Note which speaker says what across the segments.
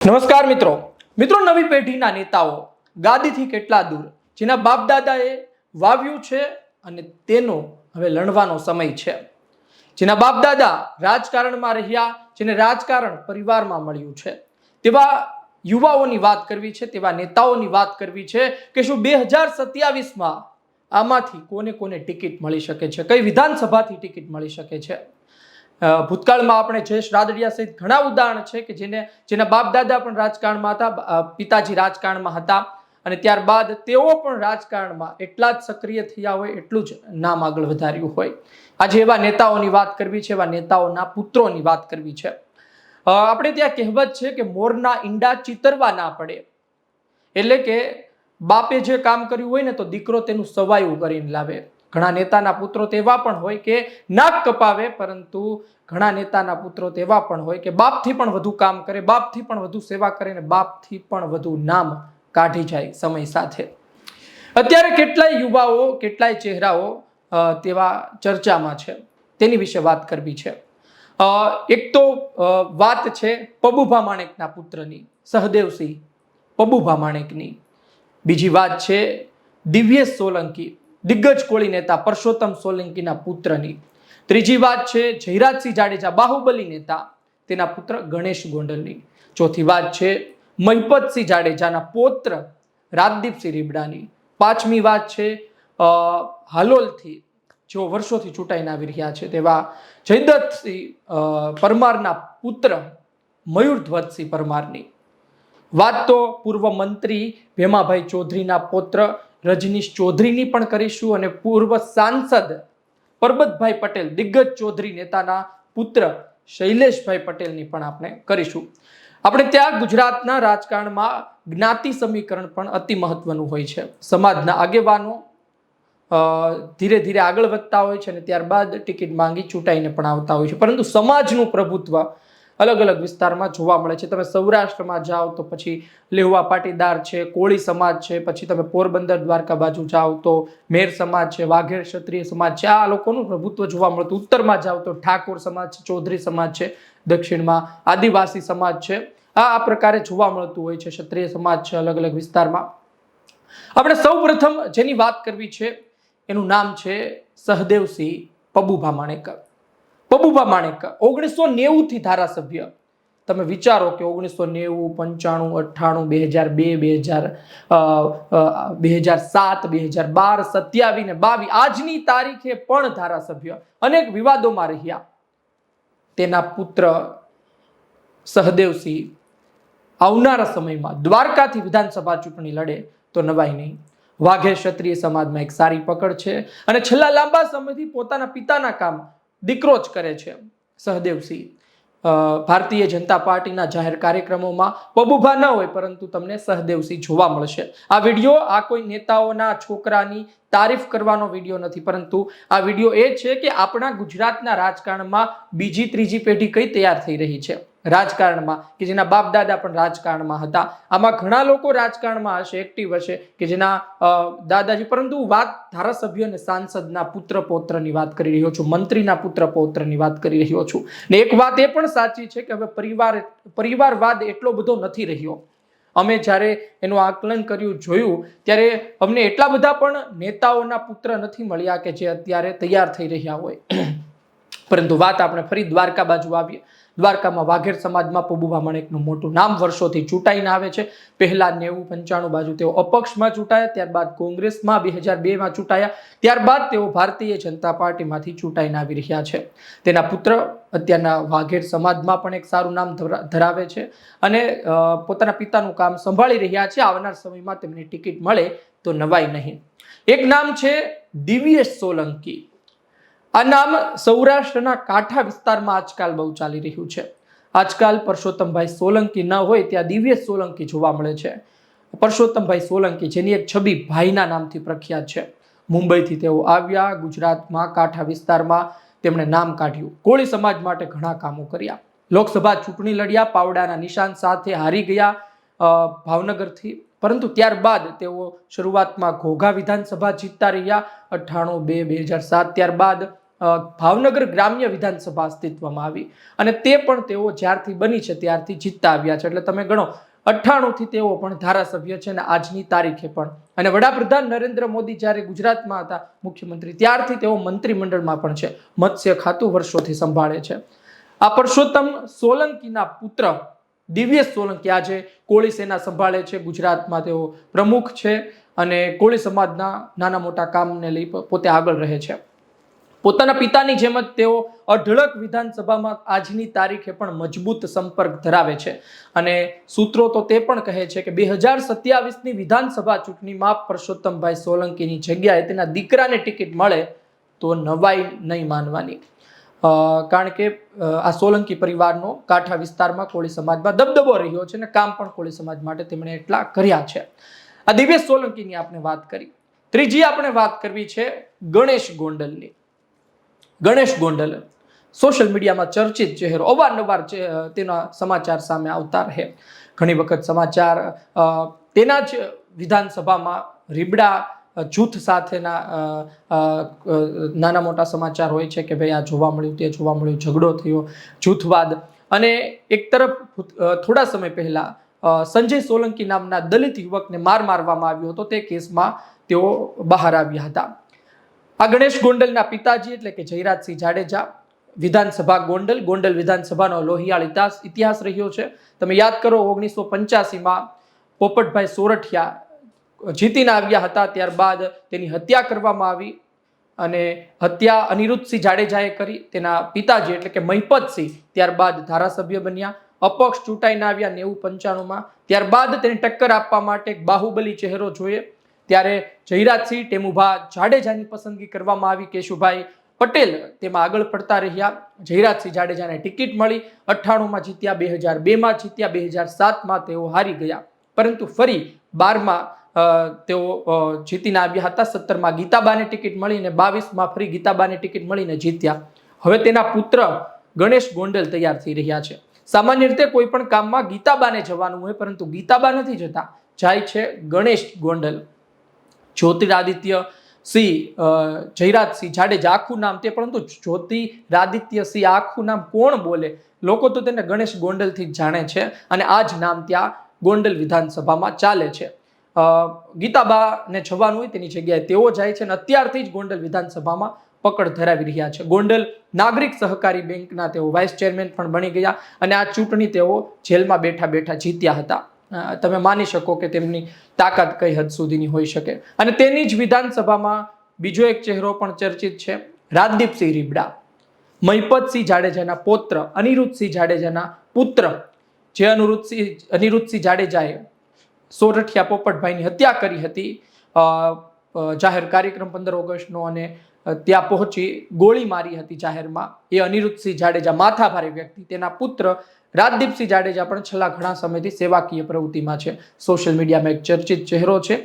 Speaker 1: નમસ્કાર મિત્રો નવી પેઢીના નેતાઓ ગાદીથી કેટલા દૂર જેના બાપ દાદાએ વાવ્યું છે અને તેનો હવે લણવાનો સમય છે. જેના બાપ દાદા રાજકારણમાં રહ્યા, જેને રાજકારણ પરિવારમાં મળ્યું છે, તેવા યુવાઓની વાત કરવી છે, તેવા નેતાઓની વાત કરવી છે કે શું 2027માં આમાંથી કોને કોને ટિકિટ મળી શકે છે, કઈ વિધાનસભાથી ટિકિટ મળી શકે છે. ભૂતકાળમાં આપણે જયેશ રાદડિયા સહિત ઘણા ઉદાહરણ છે કે જેના બાપ દાદા પણ રાજકારણમાં હતા, પિતાજી રાજકારણમાં હતા અને ત્યારબાદ તેઓ પણ રાજકારણમાં એટલા જ સક્રિય થયા હોય, એટલું જ નામ આગળ વધાર્યું હોય. આજે એવા નેતાઓની વાત કરવી છે, એવા નેતાઓના પુત્રોની વાત કરવી છે. આપણે ત્યાં કહેવત છે કે મોરના ઈંડા ચિતરવા ના પડે, એટલે કે બાપે જે કામ કર્યું હોય ને તો દીકરો તેનું સવાયું કરીને લાવે. ઘણા નેતાના પુત્રો તેવા પણ હોય કે નાક કપાવે, પરંતુ ઘણા નેતાના પુત્રો તેવા પણ હોય કે બાપથી પણ વધુ કામ કરે, બાપથી પણ વધુ સેવા કરે અને બાપથી પણ વધુ નામ કાઢી જાય સમય સાથે. અત્યારે કેટલાય યુવાઓ, કેટલાય ચહેરાઓ તેવા ચર્ચામાં છે, તેની વિશે વાત કરવી છે. એક તો વાત છે પબુભા માણેકના પુત્રની, સહદેવસિંહ પબુભા માણેકની. બીજી વાત છે દિવ્યેશ સોલંકી, દિગ્ગજ કોળી નેતા પરસોત્તમ સોલંકીના પુત્રની. ત્રીજી વાત છે જયરાજસિંહ જાડેજા, બાહુબલી નેતા, તેના પુત્ર ગણેશ ગોંડલની. ચોથી વાત છે મહિપતસિંહ જાડેજાના પૌત્ર રાજદીપસિંહ રીબડાની. પાંચમી વાત છે હાલોલથી જેઓ વર્ષોથી ચૂંટાઈને આવી રહ્યા છે તેવા જયદત્તસિંહ પરમારના પુત્ર મયુરધ્વજસિંહ પરમારની. વાત તો પૂર્વ મંત્રી ભેમાભાઈ ચૌધરીના પૌત્ર રજનીશ ચૌધરીની પણ કરીશું અને પૂર્વ સાંસદ પરબતભાઈ પટેલ, દિગ્ગજ ચૌધરી નેતાના પુત્ર શૈલેષભાઈ પટેલની પણ આપણે કરીશું. આપણે ત્યાં ગુજરાતના રાજકારણમાં જ્ઞાતિ સમીકરણ પણ અતિ મહત્વનું હોય છે. સમાજના આગેવાનો ધીરે ધીરે આગળ વધતા હોય છે અને ત્યારબાદ ટિકિટ માંગી ચૂંટાઈને પણ આવતા હોય છે, પરંતુ સમાજનું પ્રભુત્વ અલગ અલગ વિસ્તારમાં જોવા મળે છે. તમે સૌરાષ્ટ્રમાં જાઓ તો પછી લેહવા પાટીદાર છે, કોળી સમાજ છે, પછી તમે પોરબંદર દ્વારકા બાજુ જાઓ તો મેર સમાજ છે, વાઘેર ક્ષત્રિય સમાજ છે, આ લોકોનું પ્રભુત્વ જોવા મળતું. ઉત્તરમાં જાઓ તો ઠાકોર સમાજ છે, ચૌધરી સમાજ છે, દક્ષિણમાં આદિવાસી સમાજ છે. આ પ્રકારે જોવા મળતું હોય છે, ક્ષત્રિય સમાજ છે અલગ અલગ વિસ્તારમાં. આપણે સૌ પ્રથમ જેની વાત કરવી છે એનું નામ છે સહદેવસિંહ પબુભા માણેક. પબુભા માણેક 1990 થી ધારાસભ્ય. તમે વિચારો કે 1990, 95, 98, 2002, 2007, 2012, 27 ને 22 આજની તારીખે પણ ધારાસભ્ય, અનેક વિવાદોમાં રહ્યા. તેના પુત્ર સહદેવસિંહ આવનારા સમયમાં દ્વારકાથી વિધાનસભા ચૂંટણી લડે તો નવાઈ નહીં. વાઘેર ક્ષત્રિય સમાજમાં એક સારી પકડ છે અને છેલ્લા લાંબા સમયથી પોતાના પિતાના કામ દીકરો જ કરે છે. સહદેવસિંહ ભારતીય જનતા પાર્ટીના જાહેર કાર્યક્રમોમાં પબુભા ન હોય, પરંતુ તમને સહદેવસિંહ જોવા મળશે. આ વિડીયો આ કોઈ નેતાઓના છોકરાની તારીફ કરવાનો વિડીયો નથી, પરંતુ આ વિડીયો એ છે કે આપણા ગુજરાતના રાજકારણમાં બીજી ત્રીજી પેઢી કઈ તૈયાર થઈ રહી છે રાજકારણમાં, કે જેના બાપ દાદા પણ રાજકારણમાં હતા. આમાં ઘણા લોકો રાજકારણમાં હશે, એક્ટિવ હશે કે જેના દાદાજી, પરંતુ વાત ધારાસભ્ય અને સાંસદના પુત્ર પૌત્રની વાત કરી રહ્યો છું, મંત્રીના પુત્ર પૌત્રની વાત કરી રહ્યો છું. ને એક વાત એ પણ સાચી છે કે હવે પરિવારવાદ એટલો બધો નથી રહ્યો. અમે જ્યારે એનું આકલન કર્યું, જોયું, ત્યારે અમને એટલા બધા પણ નેતાઓના પુત્ર નથી મળ્યા કે જે અત્યારે તૈયાર થઈ રહ્યા હોય. પરંતુ વાત આપણે ફરી દ્વારકા બાજુ આવીએ. દ્વારકામાં વાઘેર સમાજમાં પબુભા માણેકનું મોટું નામ વર્ષોથી ચૂંટાઈને આવે છે. પહેલા 90-95 બાજુ તેઓ અપક્ષમાં ચૂંટાયા, ત્યારબાદ કોંગ્રેસમાં 2002માં ચૂંટાયા, ત્યારબાદ તેઓ ભારતીય જનતા પાર્ટીમાંથી ચૂંટાઈને આવી રહ્યા છે. તેના પુત્ર અત્યારના વાઘેર સમાજમાં પણ એક સારું નામ ધરાવે છે અને પોતાના પિતાનું કામ સંભાળી રહ્યા છે. આવનાર સમયમાં તેમને ટિકિટ મળે તો નવાઈ નહીં. એક નામ છે દિવ્યેશ સોલંકી. આ નામ સૌરાષ્ટ્રના કાંઠા વિસ્તારમાં આજકાલ બહુ ચાલી રહ્યું છે. આજકાલ પરસોત્તમભાઈ સોલંકી ન હોય ત્યાં દિવ્યેશ સોલંકી જોવા મળે છે. પરસોત્તમભાઈ સોલંકી જેની એક છબી ભાઈના નામથી પ્રખ્યાત છે. મુંબઈથી તેઓ આવ્યા, ગુજરાતમાં કાંઠા વિસ્તારમાં તેમણે નામ કાઢ્યું, કોળી સમાજ માટે ઘણા કામો કર્યા, લોકસભા ચૂંટણી લડ્યા, પાવડાના નિશાન સાથે હારી ગયા ભાવનગરથી, પરંતુ ત્યારબાદ તેઓ શરૂઆતમાં ઘોઘા વિધાનસભા જીતતા રહ્યા 98, 2, 2007, ત્યારબાદ ભાવનગર ગ્રામ્ય વિધાનસભા અસ્તિત્વમાં આવી અને તે પણ તેઓ જ્યારથી બની છે ત્યારથી જીતતા આવ્યા છે. એટલે તમે ગણો 98 થી તેઓ પણ ધારાસભ્ય છે અને આજની તારીખે પણ. અને વડાપ્રધાન નરેન્દ્ર મોદી જ્યારે ગુજરાતમાં હતા મુખ્યમંત્રી ત્યારથી તેઓ મંત્રીમંડળમાં પણ છે. મત્સ્ય ખાતું વર્ષોથી સંભાળે છે. આ પરસોત્તમ સોલંકીના પુત્ર દિવ્યેશ સોલંકી આજે કોળી સેના સંભાળે છે. ગુજરાતમાં તેઓ પ્રમુખ છે અને કોળી સમાજના નાના મોટા કામને લઈ પોતે આગળ રહે છે. પોતાના પિતાની જેમ જ તેઓ અઢળક વિધાનસભામાં આજની તારીખે પણ મજબૂત સંપર્ક ધરાવે છે અને સૂત્રો તો તે પણ કહે છે કે 2027ની વિધાનસભા ચૂંટણીમાં પરસોત્તમભાઈ સોલંકીની જગ્યાએ તેના દીકરાને ટિકિટ મળે તો નવાઈ નહીં માનવાની. કારણ કે આ સોલંકી પરિવારનો કાંઠા વિસ્તારમાં કોળી સમાજમાં દબદબો રહ્યો છે અને કામ પણ કોળી સમાજ માટે તેમણે એટલા કર્યા છે. આ દિવ્યેશ સોલંકીની આપણે વાત કરી. ત્રીજી આપણે વાત કરવી છે ગણેશ ગોંડલની. ગણેશ ગોંડલ સોશિયલ મીડિયામાં ચર્ચિત ચહેરો, અવારનવાર તેના સમાચાર સામે આવતા રહે. ઘણી વખત સમાચાર તેના જ વિધાનસભામાં રીબડા જૂથ સાથેના નાના મોટા સમાચાર હોય છે કે ભાઈ આ જોવા મળ્યું, તે જોવા મળ્યું, ઝઘડો થયો, જૂથવાદ. અને એક તરફ થોડા સમય પહેલા સંજય સોલંકી નામના દલિત યુવકને મારવામાં આવ્યો હતો. તે કેસમાં તેઓ બહાર આવ્યા હતા. આ ગણેશ ગોંડલના પિતાજી એટલે કે જયરાજસિંહ જાડેજા વિધાનસભા ગોંડલ વિધાનસભાનો લોહિયાળ ઇતિહાસ રહ્યો છે. તમે યાદ કરો 1985માં પોપટભાઈ સોરઠિયા જીતીને આવ્યા હતા. ત્યારબાદ તેની હત્યા કરવામાં આવી અને હત્યા અનિરુદ્ધસિંહ જાડેજાએ કરી. તેના પિતાજી એટલે કે મહિપતસિંહ ત્યારબાદ ધારાસભ્ય બન્યા. અપક્ષ ચૂંટાઈને આવ્યા 90-95માં. ત્યારબાદ તેને ટક્કર આપવા માટે એક બાહુબલી ચહેરો જોઈએ ત્યારે જયરાજસિંહ ટેમુભા જાડેજાની પસંદગી કરવામાં આવી. કેશુભાઈ પટેલ તેમાં આગળ પડતા રહ્યા. જયરાજસિંહ જાડેજાને ટિકિટ મળી. 98માં જીત્યા, 2002માં જીત્યા, 2007માં તેઓ હારી ગયા. પરંતુ ફરી 12માં તેઓ જીતીને આવ્યા હતા. 17માં ગીતાબાને ટિકિટ મળી અને 22માં ફરી ગીતાબાને ટિકિટ મળીને જીત્યા. હવે તેના પુત્ર ગણેશ ગોંડલ તૈયાર થઈ રહ્યા છે. સામાન્ય રીતે કોઈ પણ કામમાં ગીતાબાને જવાનું હોય પરંતુ ગીતાબા નથી જતા, જાય છે ગણેશ ગોંડલ. જ્યોતિરાદિત્ય સિંહ જયરાજસિંહ જાડેજા આખું નામ તે, પરંતુ જ્યોતિરાદિત્ય સિંહ આખું નામ કોણ બોલે? લોકો તો તેને ગણેશ ગોંડલથી જ જાણે છે અને આ જ નામ ત્યાં ગોંડલ વિધાનસભામાં ચાલે છે. ગીતાબાને જવાનું હોય તેની જગ્યાએ તેઓ જાય છે અને અત્યારથી જ ગોંડલ વિધાનસભામાં પકડ ધરાવી રહ્યા છે. ગોંડલ નાગરિક સહકારી બેંકના તેઓ વાઇસ ચેરમેન પણ બની ગયા અને આ ચૂંટણી તેઓ જેલમાં બેઠા જીત્યા હતા. તમે માની શકો કે તેમની તાકાત કઈ હદ સુધીની હોઈ શકે. અને તેની જ વિધાનસભામાં બીજો એક ચહેરો પણ ચર્ચિત છે, રાજદીપસિંહ રીબડા. મહિપતસિંહ જાડેજાના પૌત્ર, અનિરુદ્ધસિંહ જાડેજાના પુત્ર, જે અનિરુદ્ધસિંહ જાડેજાએ સોરઠિયા પોપટભાઈની હત્યા કરી હતી જાહેર કાર્યક્રમ 15 ઓગસ્ટનો અને ત્યાં પહોંચી ગોળી મારી હતી જાહેરમાં. એ અનિરુદ્ધસિંહ જાડેજા માથાભારે વ્યક્તિ, તેના પુત્ર રાજદીપસિંહ જાડેજા પણ છેલ્લા ઘણા સમયથી સેવાકીય પ્રવૃત્તિમાં છે. સોશિયલ મીડિયામાં એક ચર્ચિત ચહેરો છે.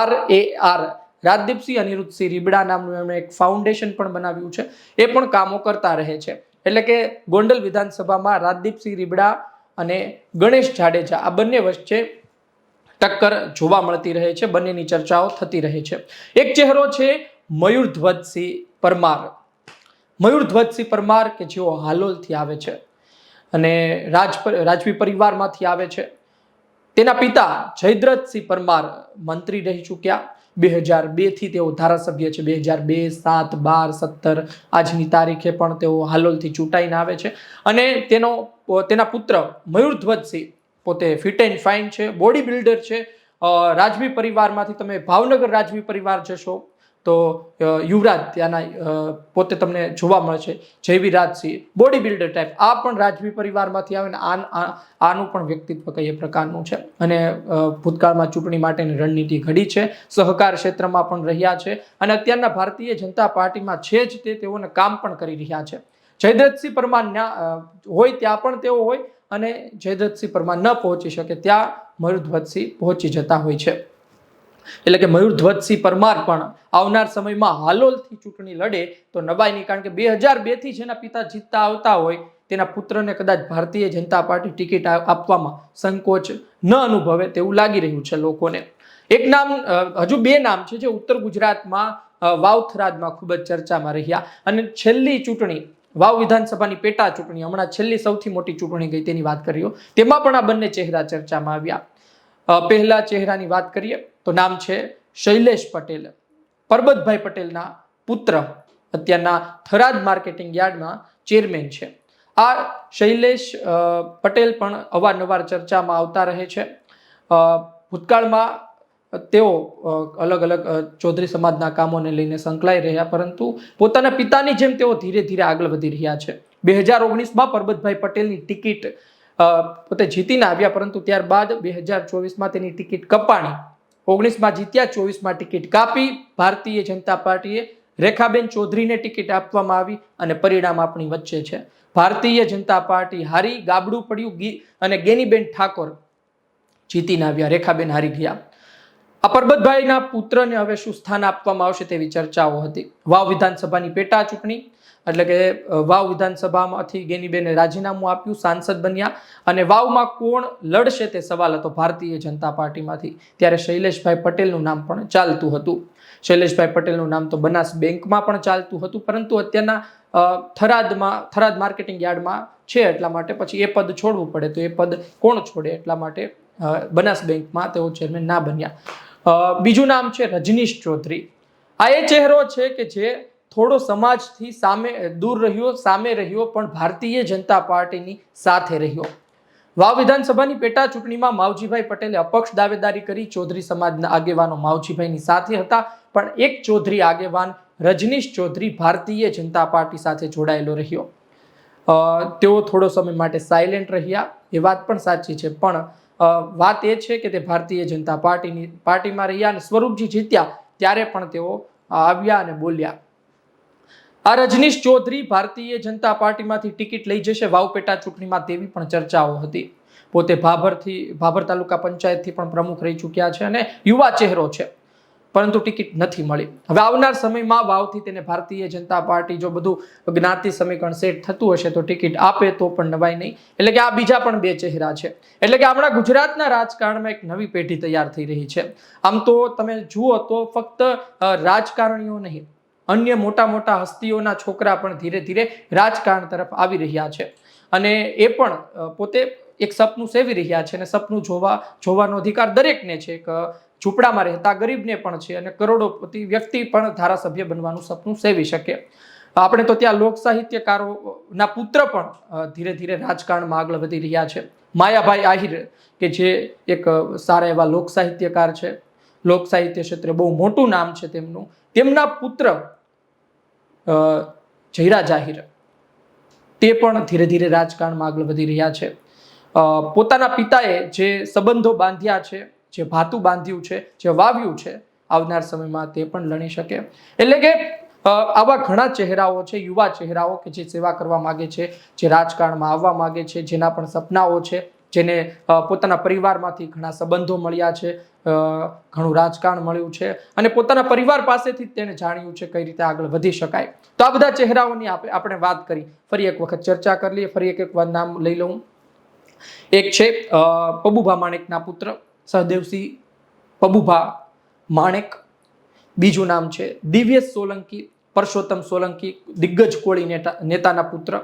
Speaker 1: RAR રાજદીપસિંહ અનિરુદ્ધસિંહ રીબડા નામનું એમણે એક ફાઉન્ડેશન પણ બનાવ્યું છે. એ પણ કામો કરતા રહે છે. એટલે કે ગોંડલ વિધાનસભામાં રાજદીપસિંહ રીબડા અને ગણેશ જાડેજા આ બંને વચ્ચે ટક્કર જોવા મળતી રહે છે. બંનેની ચર્ચાઓ થતી રહે છે. એક ચહેરો છે મયુરધ્વજસિંહ પરમાર. મયુરધ્વજસિંહ પરમાર કે જેઓ હાલોલથી આવે છે અને રાજવી પરિવારમાંથી આવે છે. તેના પિતા જયદ્રથસિંહ પરમાર મંત્રી રહી ચૂક્યા. 2002 થી તેઓ ધારાસભ્ય છે. 2002, 7, 12, 17 આજની તારીખે પણ તેઓ હાલોલથી ચૂંટાઈને આવે છે. અને તેના પુત્ર મયુરધ્વજસિંહ પોતે ફિટ એન્ડ ફાઇન છે, બોડી બિલ્ડર છે. રાજવી પરિવારમાંથી તમે ભાવનગર રાજવી પરિવાર જશો તો યુવરાજ ત્યાંના પોતે તમને જોવા મળશે. જયવિરાજસિંહ બોડી બિલ્ડર ટાઈપ, આ પણ રાજવી પરિવારમાંથી આવે ને આનું પણ વ્યક્તિત્વ કઈ પ્રકારનું છે. અને ભૂતકાળમાં ચૂંટણી માટેની રણનીતિ ઘડી છે, સહકાર ક્ષેત્રમાં પણ રહ્યા છે અને અત્યારના ભારતીય જનતા પાર્ટીમાં છે જ તેઓને કામ પણ કરી રહ્યા છે. જયદ્રથસિંહ પરમાર હોય ત્યાં પણ તેઓ હોય અને જયદ્રથસિંહ પરમાર ન પહોંચી શકે ત્યાં મયુરધ્વજસિંહ પહોંચી જતા હોય છે. એટલે કે મયુરધ્વજસિંહ પરમાર પણ આવનાર સમયમાં હાલોલથી ચૂંટણી લડે તો નવાઈ નહીં. કારણ કે 2002 થી જેના પિતા જીતતા આવતા હોય તેના પુત્રને કદાચ ભારતીય જનતા પાર્ટી ટિકિટ આપવામાં સંકોચ ન અનુભવે તેવું લાગી રહ્યું છે લોકોને. એક નામ, હજુ બે નામ છે જે ઉત્તર ગુજરાતમાં વાવ થરાદમાં ખૂબ જ ચર્ચામાં રહ્યા. અને છેલ્લી ચૂંટણી વાવ વિધાનસભાની પેટા ચૂંટણી, હમણાં છેલ્લી સૌથી મોટી ચૂંટણી ગઈ તેની વાત કરીએ, તેમાં પણ આ બંને ચહેરા ચર્ચામાં આવ્યા. પહેલા ચહેરાની વાત કરીએ તો નામ છે શૈલેષ પટેલ. પરબતભાઈ પટેલના પુત્ર, અત્યારના થરાદ માર્કેટિંગ યાર્ડમાં ચેરમેન છે. આ શૈલેષ પટેલ પણ અવારનવાર ચર્ચામાં આવતા રહે છે. ભૂતકાળમાં તેઓ અલગ અલગ ચૌધરી સમાજના કામોને લઈને સંકળાઈ રહ્યા, પરંતુ પોતાના પિતાની જેમ તેઓ ધીરે ધીરે આગળ વધી રહ્યા છે. 2019માં પરબતભાઈ પટેલની ટિકિટ પોતે જીતીને આવ્યા, પરંતુ ત્યારબાદ 2024માં તેની ટિકિટ કપાણી. 19માં જીત્યા, 24માં ટિકિટ કાપી. ભારતીય જનતા પાર્ટીએ રેખાબેન ચૌધરીને ટિકિટ આપવામાં આવી અને પરિણામ આપણી વચ્ચે છે. ભારતીય જનતા પાર્ટી હારી, ગાબડું પડ્યું અને ગેનીબેન ઠાકોર જીતીને આવ્યા, રેખાબેન હારી ગયા. આ પરબતભાઈના પુત્રને હવે શું સ્થાન આપવામાં આવશે તેવી ચર્ચાઓ હતી. વાવ વિધાનસભાની પેટા ચૂંટણી, એટલે કે વાવ વિધાનસભામાંથી ગેનીબેને રાજીનામું આપ્યું, સાંસદ બન્યા, અને વાવમાં કોણ લડશે તે સવાલ હતો ભારતીય જનતા પાર્ટીમાંથી. ત્યારે શૈલેષભાઈ પટેલનું નામ પણ ચાલતું હતું. શૈલેષભાઈ પટેલનું નામ તો બનાસ બેંકમાં પણ ચાલતું હતું, પરંતુ અત્યારના થરાદ માર્કેટિંગ યાર્ડમાં છે, એટલા માટે પછી એ પદ છોડવું પડે, તો એ પદ કોણ છોડે, એટલા માટે બનાસ બેંકમાં તેઓ ચેરમેન ના બન્યા. બીજું નામ છે રજનીશ ચૌધરી. આ એ ચહેરો છે કે જે થોડો સમાજથી દૂર રહ્યો, સામે રહ્યો, પણ ભારતીય જનતા પાર્ટીની સાથે રહ્યો. વાવ વિધાનસભાની પેટા ચૂંટણીમાં માવજીભાઈ પટેલે અપક્ષ દાવેદારી કરી. ચૌધરી સમાજના આગેવાનો માવજીભાઈની સાથે હતા, પણ એક ચૌધરી આગેવાન રજનીશ ચૌધરી ભારતીય જનતા પાર્ટી સાથે જોડાયેલો રહ્યો. તેઓ થોડો સમય માટે સાયલેન્ટ રહ્યા, એ વાત પણ સાચી છે, પણ વાત એ છે કે તે ભારતીય જનતા પાર્ટીમાં રહ્યા, અને સ્વરૂપજી જીત્યા ત્યારે પણ તેઓ આવ્યા અને બોલ્યા. આ રજનીશ ચૌધરી ભારતીય જનતા પાર્ટીમાંથી ટિકિટ લઈ જશે વાવ પેટા ચૂંટણીમાં, તેવી પણ ચર્ચાઓ હતી. પોતે ભાભર તાલુકા પંચાયતથી પણ પ્રમુખ રહી ચૂક્યા છે અને યુવા ચહેરો છે, પરંતુ ટિકિટ નથી મળી. હવે આવનાર સમયમાં વાવથી તેને ભારતીય જનતા પાર્ટી જો બધું જ્ઞાતિ સમીકરણ સેટ થતું હશે તો ટિકિટ આપે તો પણ નવાઈ નહીં. એટલે કે આ બીજા પણ બે ચહેરા છે. એટલે કે આપણા ગુજરાતના રાજકારણમાં એક નવી પેઢી તૈયાર થઈ રહી છે. આમ તો તમે જુઓ તો ફક્ત રાજકારણીઓ નહીં, અન્ય મોટા મોટા હસ્તીઓના છોકરા પણ ધીરે ધીરે રાજકારણ તરફ આવી રહ્યા છે, અને એ પણ પોતે એક સપનું સેવી રહ્યા છે. અને સપનું જોવાનો અધિકાર દરેકને છે. ઝૂંપડામાં રહેતા ગરીબને પણ છે, અને કરોડોપતિ વ્યક્તિ પણ ધારાસભ્ય બનવાનું સપનું સેવી શકે. આપણે તો ત્યાં લોક સાહિત્યકારોના પુત્ર પણ ધીરે ધીરે રાજકારણમાં આગળ વધી રહ્યા છે. માયાભાઈ આહિર, કે જે એક સારા એવા લોક સાહિત્યકાર છે, લોક સાહિત્ય ક્ષેત્રે બહુ મોટું નામ છે તેમનું, તેમના પુત્ર જયરાજ આહિર, તે પણ ધીરે ધીરે રાજકારણમાં આગળ વધી રહ્યા છે. પોતાના પિતાએ જે સંબંધો બાંધ્યા છે, જે ભાતું બાંધ્યું છે, જે વાવ્યું છે, આવનાર સમયમાં તે પણ લણી શકે. એટલે કે આવા ઘણા ચહેરાઓ છે, યુવા ચહેરાઓ કે જે સેવા કરવા માંગે છે, જે રાજકારણમાં આવવા માંગે છે, જેના પણ સપનાઓ છે, જેને પોતાના પરિવારમાંથી ઘણા સંબંધો મળ્યા છે, ઘણું રાજકારણ મળ્યું છે, અને પોતાના પરિવાર પાસેથી તેને જાણ્યું છે કઈ રીતે આગળ વધી શકાય. તો આ બધા ચહેરાઓની આપણે વાત કરી. ફરી એક વખત ચર્ચા કરી લઈએ. ફરી એક વાર નામ લઈ લઉં. એક છે પબુભા માણેકના પુત્ર સહદેવસિંહ પબુભા માણેક. બીજું નામ છે દિવ્યેશ સોલંકી, પરસોત્તમ સોલંકી, દિગ્ગજ કોળી નેતાના પુત્ર.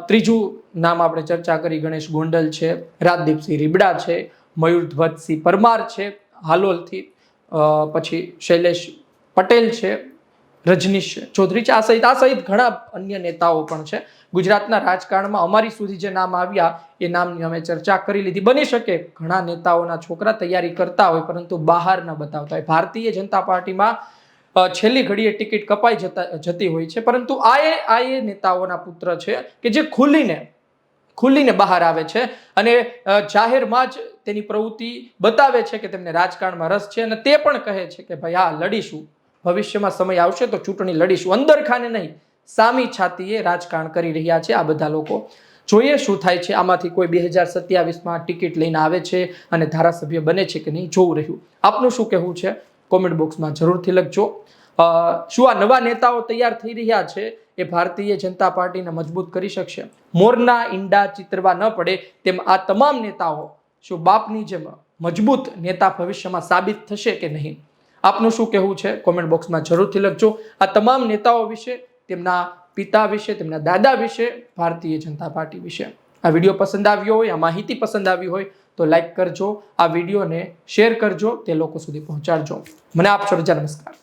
Speaker 1: ત્રીજું નામ આપણે ચર્ચા કરી, ગણેશ ગોંડલ છે, રાજદીપસિંહ રીબડા છે, મયુરધ્વજસિંહ પરમાર છે હાલોલથી, પછી શૈલેષ પટેલ છે, રજનીશ ચૌધરી છે. આ સહિત ઘણા અન્ય નેતાઓ પણ છે. ગુજરાતના રાજકારણમાં અમારી સુધી જે નામ આવ્યા એ નામની અમે ચર્ચા કરી લીધી. બની શકે ઘણા નેતાઓના છોકરા તૈયારી કરતા હોય પરંતુ બહાર ન બતાવતા હોય. ભારતીય જનતા પાર્ટીમાં છેલ્લી ઘડીએ ટિકિટ કપાઈ જતી હોય છે, પરંતુ આ એ નેતાઓના પુત્ર છે કે જે ખુલ્લીને બહાર આવે છે અને જાહેરમાં જ તેની પ્રવૃત્તિ બતાવે છે કે તેમને રાજકારણમાં રસ છે, અને તે પણ કહે છે કે ભાઈ હા લડીશું, ભવિષ્યમાં સમય આવશે તો ચૂંટણી લડીશું. અંદર ખાને નહીં, સામી છાતીએ રાજકારણ કરી રહ્યા છે આ બધા લોકો. જોઈએ શું થાય છે. આમાંથી કોઈ 2027માં ટિકિટ લઈને આવે છે અને ધારાસભ્ય બને છે કે નહીં, જોવું રહ્યું. આપનું શું કહેવું છે કોમેન્ટ બોક્સમાં જરૂરથી લખજો. શું આ નવા નેતાઓ તૈયાર થઈ રહ્યા છે એ ભારતીય જનતા પાર્ટીને મજબૂત કરી શકશે? મોરના ઈંડા ચિતરવા ન પડે તેમ આ તમામ નેતાઓ શું બાપની જેમ મજબૂત નેતા ભવિષ્યમાં સાબિત થશે કે નહીં? આપનું શું કહેવું છે કોમેન્ટ બોક્સમાં જરૂરથી લખજો. આ તમામ નેતાઓ વિશે, તેમના પિતા વિશે, તેમના દાદા વિશે, ભારતીય જનતા પાર્ટી વિશે આ વિડીયો પસંદ આવ્યો હોય, આ માહિતી પસંદ આવી હોય તો લાઈક કરજો, આ વિડીયોને શેર કરજો, તે લોકો સુધી પહોંચાડજો. મને આપશો રજા. નમસ્કાર.